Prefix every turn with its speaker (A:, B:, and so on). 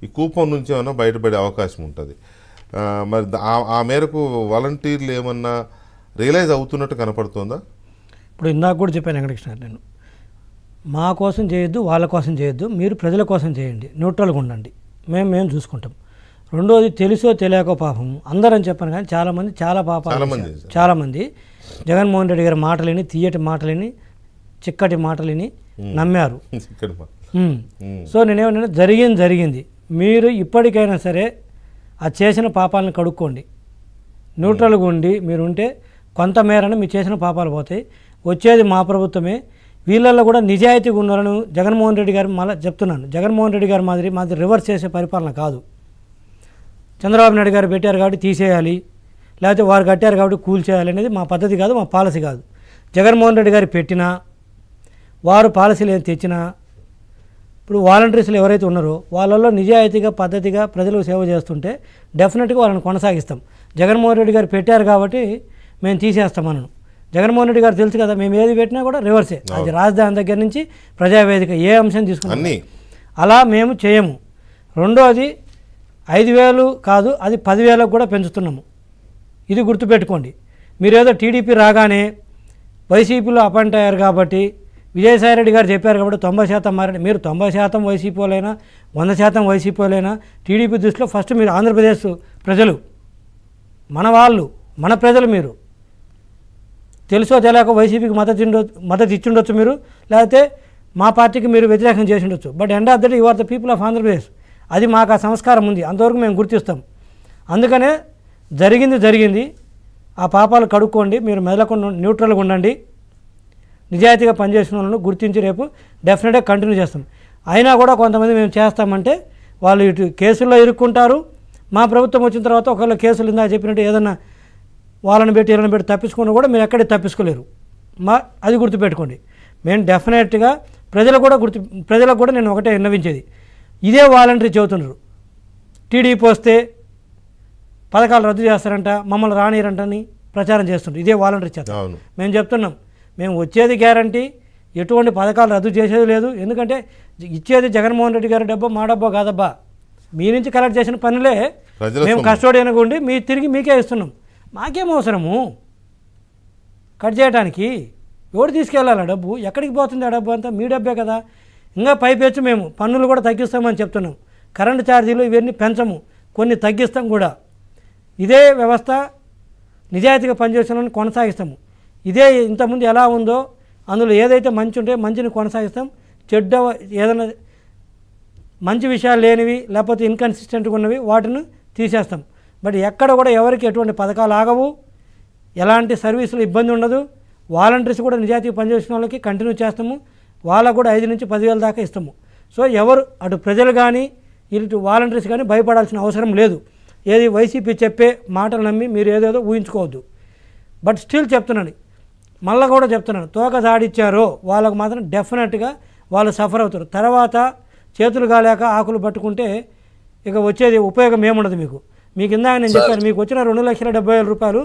A: ఈ కూపం నుంచి ఏమన్నా బయటపడే అవకాశం ఉంటుంది. మరి ఆ మేరకు వాలంటీర్లు ఏమన్నా రియలైజ్ అవుతున్నట్టు కనపడుతుందా?
B: ఇప్పుడు ఇందాక కూడా చెప్పాను వెంకటకృష్ణ, నేను మా కోసం చేయొద్దు, వాళ్ళ కోసం చేయొద్దు, మీరు ప్రజల కోసం చేయండి, న్యూట్రల్గా ఉండండి, మేము చూసుకుంటాం. రెండోది తెలుసో తెలియకో పాపం అందరని చెప్పాను కానీ చాలామంది చాలా పాపాలు, చాలామంది జగన్మోహన్ రెడ్డి గారి మాటలని, తీయటి మాటలని, చిక్కటి మాటలని నమ్మారు. సో నేనేమన్నా జరిగింది, మీరు ఇప్పటికైనా సరే ఆ చేసిన పాపాలను కడుక్కోండి, న్యూట్రల్గా ఉండి మీరు ఉంటే కొంతమేరని మీరు చేసిన పాపాలు పోతాయి. వచ్చేది మా ప్రభుత్వమే, వీళ్ళల్లో కూడా నిజాయితీగా ఉన్నారని జగన్మోహన్ రెడ్డి గారు మళ్ళీ చెప్తున్నాను. జగన్మోహన్ రెడ్డి గారు మాది రివర్స్ చేసే పరిపాలన కాదు. చంద్రబాబు నాయుడు గారు పెట్టారు కాబట్టి తీసేయాలి, లేకపోతే వారు కట్టారు కాబట్టి కూల్చేయాలి అనేది మా పద్ధతి కాదు, మా పాలసీ కాదు. జగన్మోహన్ రెడ్డి గారు పెట్టినా వారు పాలసీలు ఏం తెచ్చినా ఇప్పుడు వాలంటీర్స్లు ఎవరైతే ఉన్నారో వాళ్ళల్లో నిజాయితీగా పద్ధతిగా ప్రజలకు సేవ చేస్తుంటే డెఫినెట్గా వాళ్ళని కొనసాగిస్తాం. జగన్మోహన్ రెడ్డి గారు పెట్టారు కాబట్టి మేము తీసేస్తామన్నాను. జగన్మోహన్ రెడ్డి గారు తెలుసు కదా, మేము ఏది పెట్టినా కూడా రివర్సే. అది రాజధాని దగ్గర నుంచి ప్రజావేదిక ఏ అంశం తీసుకున్నాం అలా మేము చేయము. రెండోది 5,000 కాదు, అది 10,000 కూడా పెంచుతున్నాము. ఇది గుర్తుపెట్టుకోండి. మీరేదో టీడీపీ రాగానే వైసీపీలో అపాయింట్ అయ్యారు కాబట్టి, విజయసాయిరెడ్డి గారు చెప్పారు కాబట్టి 90% మారండి. మీరు 90% వైసీపీలైనా 100% వైసీపీలైనా టీడీపీ దృష్టిలో ఫస్ట్ మీరు ఆంధ్రప్రదేశ్ ప్రజలు, మన వాళ్ళు, మన ప్రజలు. మీరు తెలుసో తెలియక వైసీపీకి మద్దతు ఇచ్చిండొచ్చు మీరు, లేకపోతే మా పార్టీకి మీరు వ్యతిరేకం చేసి ఉండొచ్చు. But end of the day you are the people of Andhra Pradesh. అది మాకు ఆ సంస్కారం ఉంది, అంతవరకు మేము గుర్తిస్తాం. అందుకనే జరిగింది, ఆ పాపాలు కడుక్కోండి, మీరు మెదలకుండా న్యూట్రల్గా ఉండండి, నిజాయితీగా పనిచేసిన వాళ్ళను గుర్తించి రేపు డెఫినెట్గా కంటిన్యూ చేస్తాం. అయినా కూడా కొంతమంది మేము చేస్తామంటే వాళ్ళు ఇటు కేసుల్లో ఇరుక్కుంటారు. మా ప్రభుత్వం వచ్చిన తర్వాత ఒకవేళ కేసులు ఇందా చెప్పినట్టు ఏదన్నా వాళ్ళని పెట్టి వీళ్ళని పెట్టి తప్పించుకున్నా కూడా మీరు ఎక్కడికి తప్పించుకోలేరు. అది గుర్తుపెట్టుకోండి. మేము డెఫినెట్గా ప్రజలకు కూడా నేను ఒకటే విన్నవించేది, ఇదే వాలంటీర్ చెబుతున్నారు టీడీపీ వస్తే పథకాలు రద్దు చేస్తారంట, మమ్మల్ని రానిరంటని ప్రచారం చేస్తుంటారు. ఇదే వాలంటీర్ చేస్తాం. మేము చెప్తున్నాం, మేము వచ్చేది గ్యారంటీ, ఎటువంటి పథకాలు రద్దు చేసేది లేదు. ఎందుకంటే ఇచ్చేది జగన్మోహన్ రెడ్డి గారి డబ్బా, మా డబ్బా కాదబ్బా. మీ నుంచి కలెక్ట్ చేసిన పనులే మేము కస్టోడియన్గా ఉండి తిరిగి మీకే ఇస్తున్నాం. మాకేం అవసరము కట్ చేయడానికి? ఎవరు తీసుకెళ్ళాలి ఆ డబ్బు? ఎక్కడికి పోతుంది ఆ డబ్బు? అంతా మీ డబ్బే కదా. ఇంకా పైపెచ్చు మేము పన్నులు కూడా తగ్గిస్తామని చెప్తున్నాం. కరెంటు ఛార్జీలు ఇవన్నీ పెంచము, కొన్ని తగ్గిస్తాం కూడా. ఇదే వ్యవస్థ నిజాయితీగా పనిచేస్తున్నామని కొనసాగిస్తాము. ఇదే ఇంతకుముందు ఎలా ఉందో అందులో ఏదైతే మంచి ఉంటే మంచిని కొనసాగిస్తాం. చెడ్డ ఏదైనా మంచి విషయాలు లేనివి లేకపోతే ఇన్కన్సిస్టెంట్గా ఉన్నవి వాటిని తీసేస్తాం. బట్ ఎక్కడ కూడా ఎవరికి ఎటువంటి పథకాలు ఆగవు, ఎలాంటి సర్వీసులు ఇబ్బంది ఉండదు. వాలంటీర్స్ కూడా నిజాయితీగా పనిచేసిన వాళ్ళకి కంటిన్యూ చేస్తాము. వాళ్ళకు కూడా 5 నుంచి 10,000 దాకా ఇస్తాము. సో ఎవరు అటు ప్రజలు కానీ ఇటు వాలంటీర్స్ కానీ భయపడాల్సిన అవసరం లేదు. ఏది వైసీపీ చెప్పే మాటలు నమ్మి మీరు ఏదేదో ఊహించుకోవద్దు. బట్ స్టిల్ చెప్తున్నాను, మళ్ళీ కూడా చెప్తున్నాను, తోక దాడిచ్చారో వాళ్ళకు మాత్రం డెఫినెట్గా వాళ్ళు సఫర్ అవుతారు. తర్వాత చేతులు కాలేక ఆకులు పట్టుకుంటే ఇక వచ్చేది ఉపయోగం ఏముండదు మీకు. ఇందాక నేను చెప్పాను, మీకు వచ్చిన 2,70,000 రూపాయలు